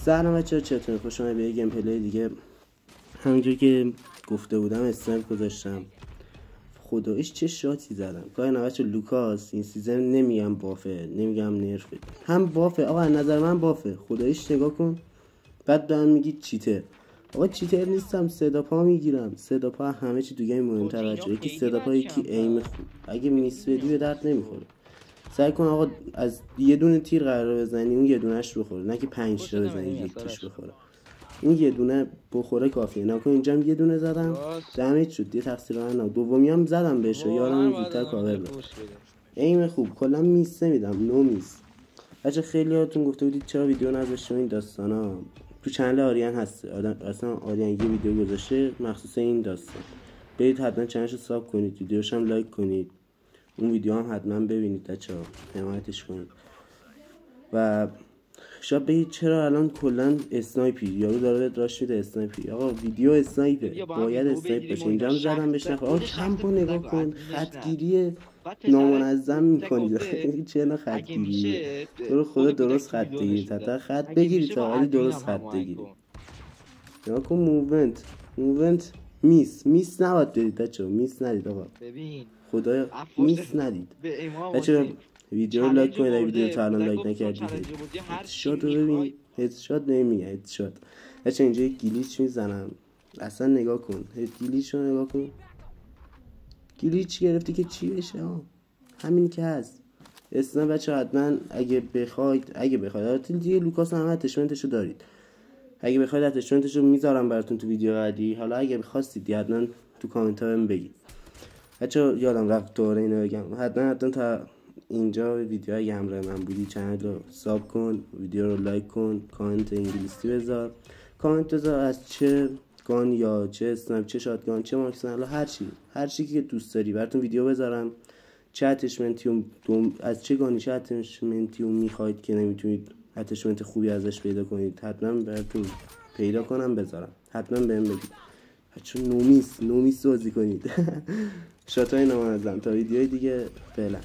سلام بچه‌ها، چطورین؟ خوش اومدید به یه گیم پلی دیگه. همونجوری که گفته بودم اسنایپ گذاشتم. خداییش چه شاتی زدم. کاری نه بچه، لوکاس این سیزن نمیگم بافه، نمیگم نرفه، هم بافه. آقا نظر من بافه. خداییش نگاه کن. بعد دارن میگید چیتر. آقا چیتر نیستم، صدا پا میگیرم. صدا پا همه چی تو گیم مهم‌تر بچه. یکی صدا پا، یکی ایم خوب. اگه میس بدی به درد نمیخوره. سعی کن آقا از یه دونه تیر قرار بزنی اون یه دونهش بخوره، نه که 5 تا بزنی یک تیش بخوره. این یه دونه بخوره کافیه. نکن اینجا یه دونه زدم دمیج شد، یه تقصیر من نه. دومی هم زدم بهش، یارم زودتر کاور داد. ایم خوب، کلا میس نمیدم، نو میس. بچه خیلیاتون گفته بودید چرا ویدیو نذاشتم این داستانا. تو چنل آریان هست، اصلا آریان یه ویدیو گذاشته مخصوص این داستان. برید حتما چنلشو ساب کنید، ویدیوش هم لایک کنید، اون ویدیو هم حتما ببینید بچه‌ها، حمایتش کنید. و شاید بگید چرا الان کلا اسنایپی، یارو داره راش میده اسنایپی. آقا ویدیو اسنایپه، باید اسنایپ باشه. اینجا هم زدم بهش نخوره. آقا کمپو نگاه کن، خطگیری نامنظم میکنید. چه نه خطگیری، تو رو خدا درست خط بگیرید، حتی خط بگیرید تا ولی درست خط بگیرید. نگاه کن موومنت میس نباید بدید بچه‌ها، میس ندید آقا. ببین خدایا میس ندید بچه‌ها. ویدیو رو لایک کنید اگه ویدیو رو تا الان لایک نکردید. هدشات رو ببین، هدشات نمیگه، هدشات. بچه‌ها اینجا یک گلیچ میزنم، اصلا نگاه کن، گلیچ رو نگاه کن. گلیچ گرفتی که چی بشه؟ همین که هست. اسنا بچه‌ها حتما اگه بخواید البته دیگه لوکاس هم اتچمنتشو دارید. اگه بخواید اتچمنتشو میذارم براتون تو ویدیو بعدی. حالا اگه بخواستید حتما تو کامنت ها بهم بگید. بچه‌ها یادم رفت دوره اینو بگم، حتما تا اینجا ویدیو اگه همراه من بودی چنل رو ساب کن، ویدیو رو لایک کن، کامنت انگلیسی بذار، کامنت بذار از چه گان یا چه اسنایپ، چه شاتگان، چه ماکسیمال، هر چی که دوست داری براتون ویدیو بذارم. چه اتچمنتی از چه گانی، چه اتچمنتی میخواید که نمیتونید اتچمنت خوبی ازش پیدا کنید، حتما براتون پیدا کنم بذارم. حتما بهم بگید بچه. نومیس بازی کنید. شاتای نامنظم. تا ویدیوهای دیگه فعلا.